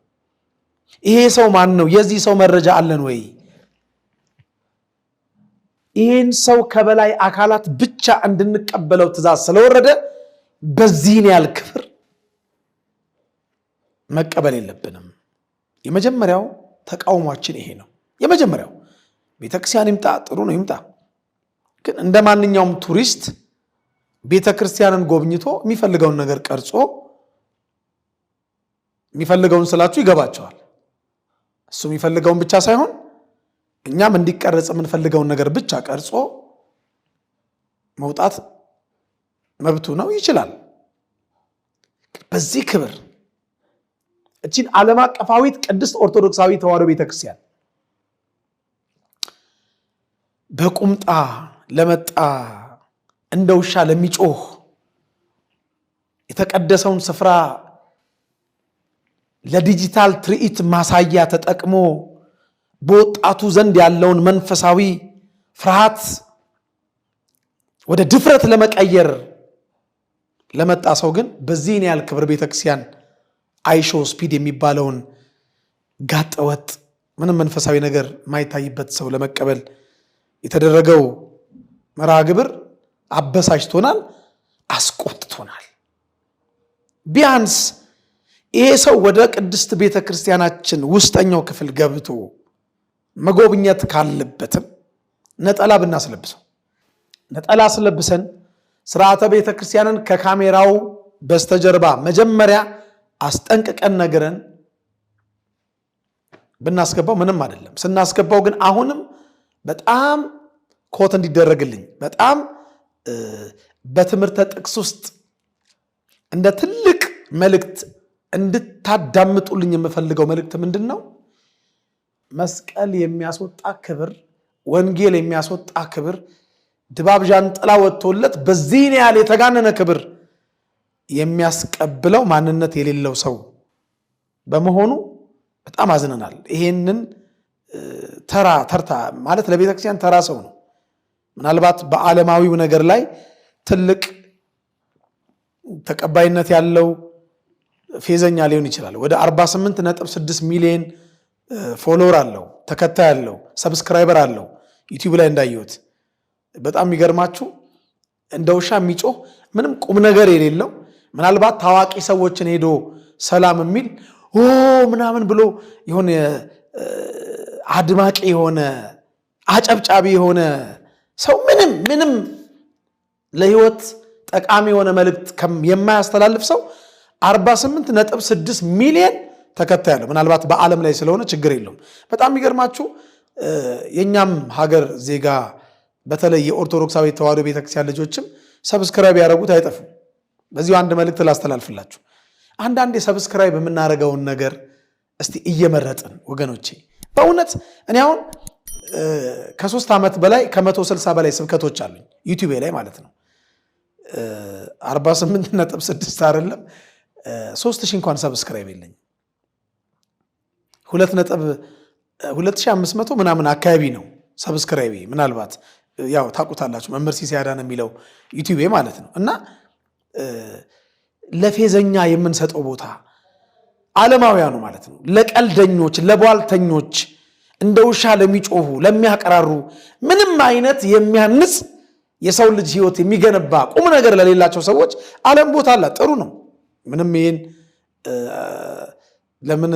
ይሄ ሰው ማን ነው? የዚህ ሰው መረጃ አለን ወይ? ይህን ሰው ከበላይ አካላት ብቻ እንድንቀበለው ትዕዛዝ ስለወረደ በዚህን ያህል ክብር መቀበል የለብንም። የመጀመሪያው ተቃውሟችን ይሄ ነው። የመጀመሪያው ቤተክርስቲያን ይምጣ፣ ጥሩ ነው ይምጣ። ግን እንደ ማንኛውም ቱሪስት ቤተክርስቲያንን ጎብኝቶ የሚፈልገውን ነገር ቀርጾ የሚፈልገውን ስላችሁ ይገባቸዋል። እሱ የሚፈልገውን ብቻ ሳይሆን እኛም እንዲቀረጽ የምንፈልገውን ነገር ብቻ ቀርጾ መውጣት መብቱ ነው፣ ይችላል። በዚህ ክብር እቺን ዓለም አቀፋዊት ቅድስት ኦርቶዶክሳዊ ተዋሕዶ ቤተክርስቲያን በቁምጣ ለመጣ እንደ ውሻ ለሚጮህ የተቀደሰውን ስፍራ ለዲጂታል ትርኢት ማሳያ ተጠቅሞ በወጣቱ ዘንድ ያለውን መንፈሳዊ ፍርሃት ወደ ድፍረት ለመቀየር ለመጣ ሰው ግን በዚህን ያህል ክብር ቤተክርስቲያን አይሾ ስፒድ የሚባለውን ጋጠወጥ ምንም መንፈሳዊ ነገር ማይታይበት ሰው ለመቀበል የተደረገው መርሃ ግብር አበሳጭቶናል፣ አስቆጥቶናል። ቢያንስ ይሄ ሰው ወደ ቅድስት ቤተክርስቲያናችን ውስጠኛው ክፍል ገብቶ መጎብኘት ካለበትም ነጠላ ብናስለብሰው፣ ነጠላ አስለብሰን ስርዓተ ቤተክርስቲያንን ከካሜራው በስተጀርባ መጀመሪያ አስጠንቅቀን ነገረን ብናስገባው ምንም አይደለም። ስናስገባው ግን አሁንም በጣም ኮት እንዲደረግልኝ በጣም በትምህርተ ጥቅስ ውስጥ እንደ ትልቅ መልእክት እንድታዳምጡልኝ የምፈልገው መልእክት ምንድን ነው? መስቀል የሚያስወጣ ክብር፣ ወንጌል የሚያስወጣ ክብር፣ ድባብ ዣንጥላ ወጥቶለት በዚህ ያህል የተጋነነ ክብር የሚያስቀብለው ማንነት የሌለው ሰው በመሆኑ በጣም አዝነናል። ይሄንን ተርታ ማለት ለቤተክርስቲያን ተራ ሰው ነው። ምናልባት በዓለማዊው ነገር ላይ ትልቅ ተቀባይነት ያለው ፌዘኛ ሊሆን ይችላል። ወደ 48.6 ሚሊዮን ፎሎወር አለው፣ ተከታይ አለው፣ ሰብስክራይበር አለው ዩቲዩብ ላይ እንዳየሁት። በጣም የሚገርማችሁ እንደ ውሻ የሚጮህ ምንም ቁም ነገር የሌለው ምናልባት ታዋቂ ሰዎችን ሄዶ ሰላም የሚል ምናምን ብሎ የሆነ አድማቂ የሆነ አጨብጫቢ የሆነ ሰው ምንም ለህይወት ጠቃሚ የሆነ መልእክት የማያስተላልፍ ሰው 48.6 ሚሊዮን ተከታይ አለው። ምናልባት በዓለም ላይ ስለሆነ ችግር የለውም። በጣም የሚገርማችሁ የኛም ሀገር ዜጋ በተለይ የኦርቶዶክሳዊ ተዋሕዶ ቤተክርስቲያን ልጆችም ሰብስክራይብ ያደረጉት አይጠፉም። በዚሁ አንድ መልእክት ላስተላልፍላችሁ። አንዳንዴ ሰብስክራይብ የምናደርገውን ነገር እስቲ እየመረጥን ወገኖቼ፣ በእውነት እኔ አሁን ከ3 ዓመት በላይ ከ160 በላይ ስብከቶች አሉኝ ዩቲዩብ ላይ ማለት ነው። 48.6 አይደለም 3000 እንኳን ሰብስክራይብ የለኝም። 2500 ምናምን አካባቢ ነው ሰብስክራይብ። ምናልባት ያው ታውቁታላችሁ መምህር ሲሳይ አዳነ የሚለው ዩቲዩብ ማለት ነው። እና ለፌዘኛ የምንሰጠው ቦታ ዓለማውያኑ ማለት ነው፣ ለቀልደኞች፣ ለቧልተኞች፣ እንደ ውሻ ለሚጮሁ፣ ለሚያቀራሩ ምንም አይነት የሚያንጽ የሰው ልጅ ህይወት የሚገነባ ቁም ነገር ለሌላቸው ሰዎች ዓለም ቦታ አለ። ጥሩ ነው። ምንም ይሄን ለምን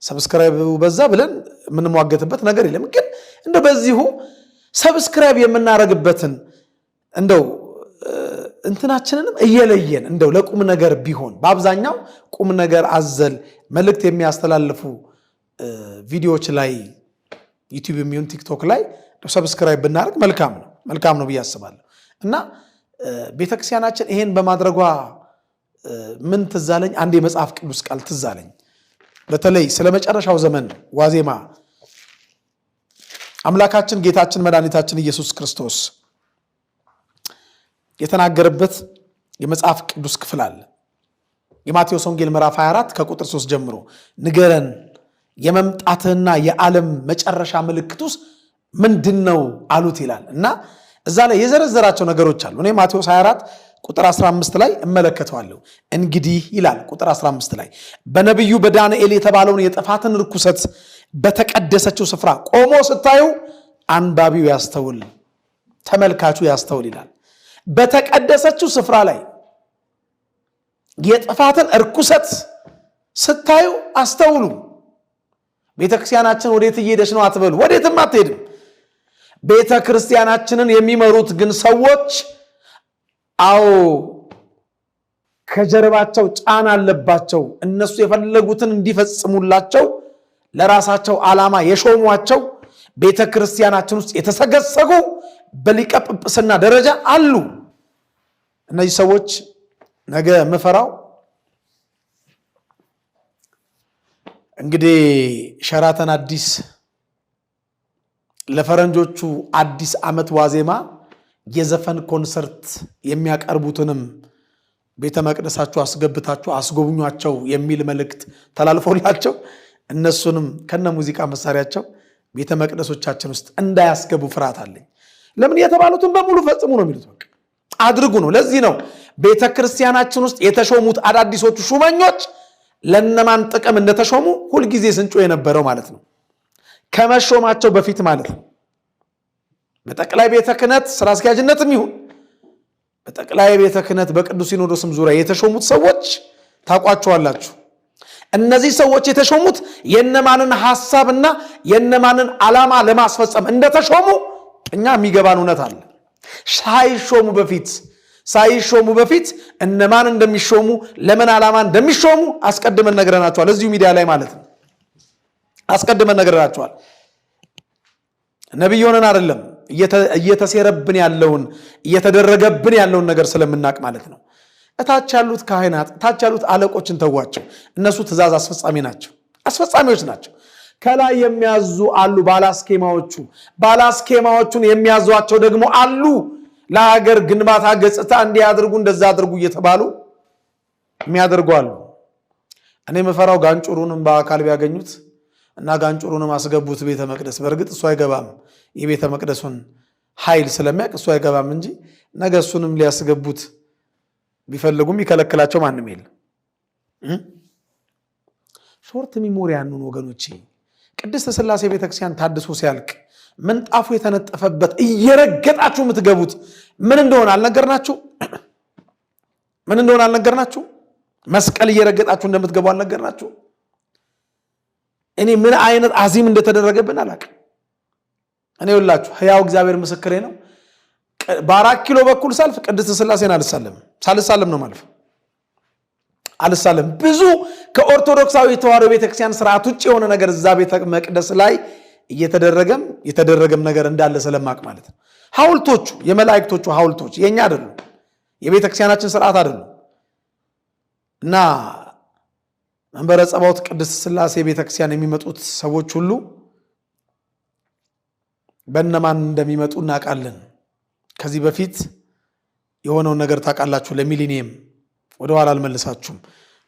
ሰብስክራይብ በዛ ብለን የምንሟገትበት ነገር የለም። ግን እንደው በዚሁ ሰብስክራይብ የምናደርግበትን እንደው እንትናችንንም እየለየን እንደው ለቁም ነገር ቢሆን በአብዛኛው ቁም ነገር አዘል መልእክት የሚያስተላልፉ ቪዲዮዎች ላይ ዩቲዩብ የሚሆን ቲክቶክ ላይ ሰብስክራይብ ብናደርግ መልካም ነው ብዬ አስባለሁ። እና ቤተክርስቲያናችን ይሄን በማድረጓ ምን ትዛለኝ? አንድ የመጽሐፍ ቅዱስ ቃል ትዛለኝ። በተለይ ስለ መጨረሻው ዘመን ዋዜማ አምላካችን ጌታችን መድኃኒታችን ኢየሱስ ክርስቶስ የተናገረበት የመጽሐፍ ቅዱስ ክፍል አለ። የማቴዎስ ወንጌል ምዕራፍ 24 ከቁጥር 3 ጀምሮ ንገረን፣ የመምጣትህና የዓለም መጨረሻ ምልክቱስ ምንድነው አሉት ይላል። እና እዛ ላይ የዘረዘራቸው ነገሮች አሉ። እኔ ማቴዎስ 24 ቁጥር 15 ላይ እመለከተዋለሁ። እንግዲህ ይላል ቁጥር 15 ላይ በነቢዩ በዳንኤል የተባለውን የጥፋትን ርኩሰት በተቀደሰችው ስፍራ ቆሞ ስታዩ አንባቢው ያስተውል፣ ተመልካቹ ያስተውል ይላል። በተቀደሰችው ስፍራ ላይ የጥፋትን ርኩሰት ስታዩ አስተውሉ። ቤተክርስቲያናችን ወዴት እየሄደች ነው አትበሉ። ወዴትም አትሄድም። ቤተክርስቲያናችንን የሚመሩት ግን ሰዎች ከጀርባቸው ጫና አለባቸው። እነሱ የፈለጉትን እንዲፈጽሙላቸው ለራሳቸው ዓላማ የሾሟቸው ቤተክርስቲያናችን ውስጥ የተሰገሰጉ በሊቀ ጵጵስና ደረጃ አሉ። እነዚህ ሰዎች ነገ ምፈራው እንግዲህ ሸራተን አዲስ ለፈረንጆቹ አዲስ ዓመት ዋዜማ የዘፈን ኮንሰርት የሚያቀርቡትንም ቤተ መቅደሳቸው አስገብታቸው አስጎብኟቸው የሚል መልእክት ተላልፎላቸው እነሱንም ከነ ሙዚቃ መሳሪያቸው ቤተ መቅደሶቻችን ውስጥ እንዳያስገቡ ፍርሃት አለኝ። ለምን የተባሉትን በሙሉ ፈጽሙ ነው የሚሉት። በቃ አድርጉ ነው። ለዚህ ነው ቤተ ክርስቲያናችን ውስጥ የተሾሙት አዳዲሶቹ ሹመኞች ለነማን ጥቅም እንደተሾሙ ሁልጊዜ ስንጮ የነበረው ማለት ነው። ከመሾማቸው በፊት ማለት ነው። በጠቅላይ ቤተ ክህነት ስራ አስኪያጅነትም ይሁን በጠቅላይ ቤተ ክህነት በቅዱስ ሲኖዶስም ዙሪያ የተሾሙት ሰዎች ታውቋቸዋላችሁ። እነዚህ ሰዎች የተሾሙት የነማንን ሐሳብና የነማንን ዓላማ ለማስፈጸም እንደተሾሙ እኛ የሚገባን እውነት አለ። ሳይሾሙ በፊት እነማን እንደሚሾሙ ለምን ዓላማ እንደሚሾሙ አስቀድመን ነግረናቸዋል። እዚሁ ሚዲያ ላይ ማለት ነው። አስቀድመን ነግረናቸዋል። ነብይ ሆነን አይደለም እየተሴረብን ያለውን እየተደረገብን ያለውን ነገር ስለምናቅ ማለት ነው። እታች ያሉት ካህናት እታች ያሉት አለቆችን ተዋቸው። እነሱ ትእዛዝ አስፈጻሚዎች ናቸው። ከላይ የሚያዙ አሉ ባላስኬማዎቹን የሚያዟቸው ደግሞ አሉ። ለሀገር ግንባታ ገጽታ እንዲያደርጉ እንደዛ አድርጉ እየተባሉ የሚያደርጉ አሉ። እኔ መፈራው ጋንጩሩንም በአካል ቢያገኙት እና ጋንጩሩንም አስገቡት ቤተ መቅደስ። በእርግጥ እሱ አይገባም፣ የቤተ መቅደሱን ኃይል ስለሚያውቅ እሱ አይገባም እንጂ ነገ እሱንም ሊያስገቡት ቢፈልጉም ይከለክላቸው ማንም የለም። ሾርት ሚሞሪ ያኑን ወገኖቼ። ቅድስት ሥላሴ ቤተክርስቲያን ታድሶ ሲያልቅ ምንጣፉ የተነጠፈበት እየረገጣችሁ የምትገቡት ምን እንደሆነ አልነገርናችሁ? መስቀል እየረገጣችሁ እንደምትገቡ አልነገርናችሁ? እኔ ምን አይነት አዚም እንደተደረገብን አላውቅም። እኔ ሁላችሁ ሕያው እግዚአብሔር ምስክሬ ነው። በ4 ኪሎ በኩል ሳልፍ ቅድስት ሥላሴን ሳልሳለም ነው ማለፍ። አልሳለም። ብዙ ከኦርቶዶክሳዊ ተዋሕዶ ቤተክርስቲያን ስርዓት ውጭ የሆነ ነገር እዛ ቤተ መቅደስ ላይ የተደረገም ነገር እንዳለ ስለማቅ ማለት ነው። ሐውልቶቹ የመላእክቶቹ ሐውልቶች የኛ አይደሉም፣ የቤተክርስቲያናችን ስርዓት አይደሉም። እና መንበረ ጸባዖት ቅድስት ሥላሴ ቤተክርስቲያን የሚመጡት ሰዎች ሁሉ በእነማን እንደሚመጡ እናውቃለን። ከዚህ በፊት የሆነውን ነገር ታውቃላችሁ። ለሚሊኒየም ወደኋላ አልመልሳችሁም።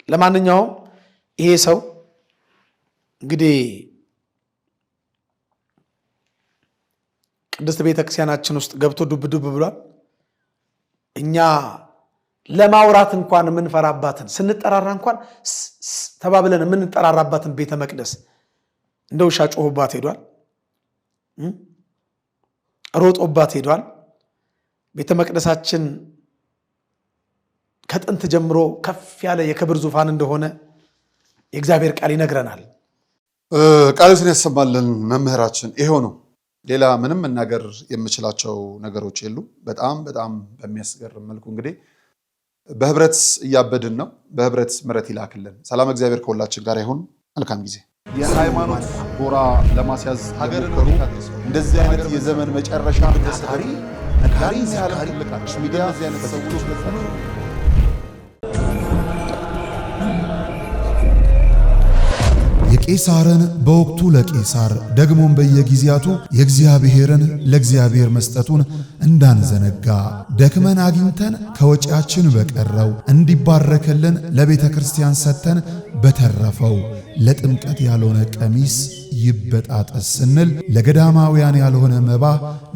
ለማንኛውም ይሄ ሰው እንግዲህ ቅድስት ቤተክርስቲያናችን ውስጥ ገብቶ ዱብ ብሏል። እኛ ለማውራት እንኳን የምንፈራባትን ስንጠራራ እንኳን ተባብለን የምንጠራራባትን ቤተ መቅደስ እንደ ውሻ ጮህባት ሄዷል፣ ሮጦባት ሄዷል። ቤተ መቅደሳችን ከጥንት ጀምሮ ከፍ ያለ የክብር ዙፋን እንደሆነ የእግዚአብሔር ቃል ይነግረናል። ቃሉን ያሰማልን መምህራችን። ይሄው ነው። ሌላ ምንም መናገር የምችላቸው ነገሮች የሉ። በጣም በሚያስገርም መልኩ እንግዲህ በህብረት እያበድን ነው። በህብረት ምሕረት ይላክልን። ሰላም እግዚአብሔር ከሁላችን ጋር ይሁን። መልካም ጊዜ። የሃይማኖት ጎራ ለማስያዝ ሀገርን እንደዚህ አይነት የዘመን መጨረሻ ታሪ ነጋሪ ያለ ልቃች ሚዲያ እዚህ አይነት ሰዎች የቄሳርን በወቅቱ ለቄሳር ደግሞም በየጊዜያቱ የእግዚአብሔርን ለእግዚአብሔር መስጠቱን እንዳንዘነጋ ደክመን አግኝተን ከወጪያችን በቀረው እንዲባረክልን ለቤተ ክርስቲያን ሰጥተን በተረፈው ለጥምቀት ያልሆነ ቀሚስ ይበጣጠስ ስንል ለገዳማውያን ያልሆነ መባ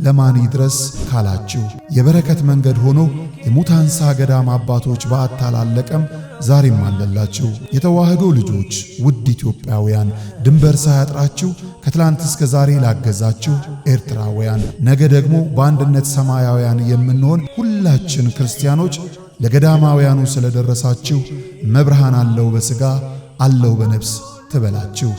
ለማን ይድረስ ካላችሁ የበረከት መንገድ ሆኖ የሙታንሳ ገዳም አባቶች በአታላለቀም ዛሬም አለላችሁ። የተዋህዶ ልጆች ውድ ኢትዮጵያውያን ድንበር ሳያጥራችሁ ከትላንት እስከ ዛሬ ላገዛችሁ ኤርትራውያን ነገ ደግሞ በአንድነት ሰማያውያን የምንሆን ሁላችን ክርስቲያኖች ለገዳማውያኑ ስለደረሳችሁ መብርሃን አለው በሥጋ አለው በነፍስ ትበላችሁ።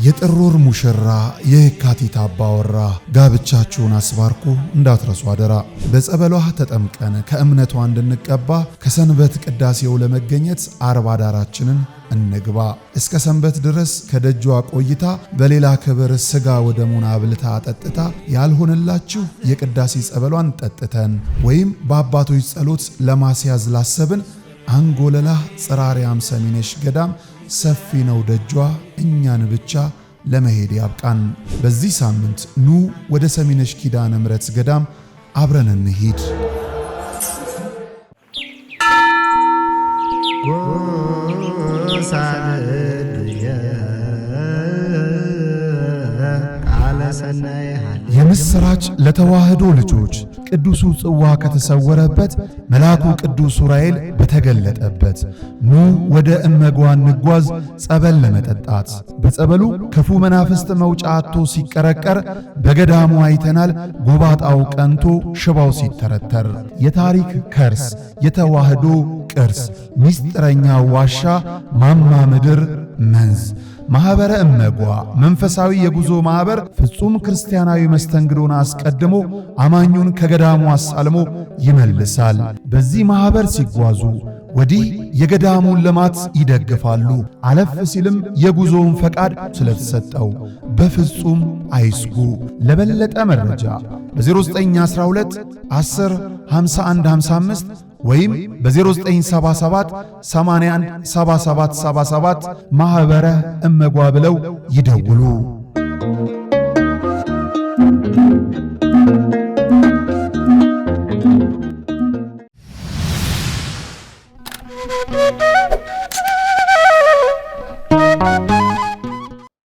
የጥር ወር ሙሽራ የካቲት አባወራ ጋብቻችሁን አስባርኩ እንዳትረሱ አደራ። በጸበሏ ተጠምቀን ከእምነቷ እንድንቀባ ከሰንበት ቅዳሴው ለመገኘት አርባ ዳራችንን እንግባ። እስከ ሰንበት ድረስ ከደጇ ቆይታ በሌላ ክብር ስጋ ወደሙን አብልታ አጠጥታ ያልሆነላችሁ የቅዳሴ ጸበሏን ጠጥተን ወይም በአባቶች ጸሎት ለማስያዝ ላሰብን አንጎለላ ጽራሪያም ሰሚነሽ ገዳም ሰፊ ነው ደጇ እኛን ብቻ ለመሄድ ያብቃን። በዚህ ሳምንት ኑ ወደ ሰሚነሽ ኪዳነ ምሕረት ገዳም አብረን እንሂድ። የምስራች ለተዋህዶ ልጆች ቅዱሱ ጽዋ ከተሰወረበት መልአኩ ቅዱስ ዑራኤል በተገለጠበት ኑ ወደ እመጓ እንጓዝ ጸበል ለመጠጣት። በጸበሉ ክፉ መናፍስት መውጫ አጥቶ ሲቀረቀር በገዳሙ አይተናል። ጎባጣው ቀንቶ ሽባው ሲተረተር የታሪክ ከርስ የተዋህዶ ቅርስ ሚስጥረኛ ዋሻ ማማ ምድር መንዝ ማህበረ እመጓ መንፈሳዊ የጉዞ ማህበር ፍጹም ክርስቲያናዊ መስተንግዶን አስቀድሞ አማኙን ከገዳሙ አሳልሞ ይመልሳል። በዚህ ማህበር ሲጓዙ ወዲህ የገዳሙን ልማት ይደግፋሉ። አለፍ ሲልም የጉዞውን ፈቃድ ስለተሰጠው በፍጹም አይስጉ። ለበለጠ መረጃ በ0912 10 51 55 ወይም በ0977 81 77 77 ማህበረ እመጓ ብለው ይደውሉ።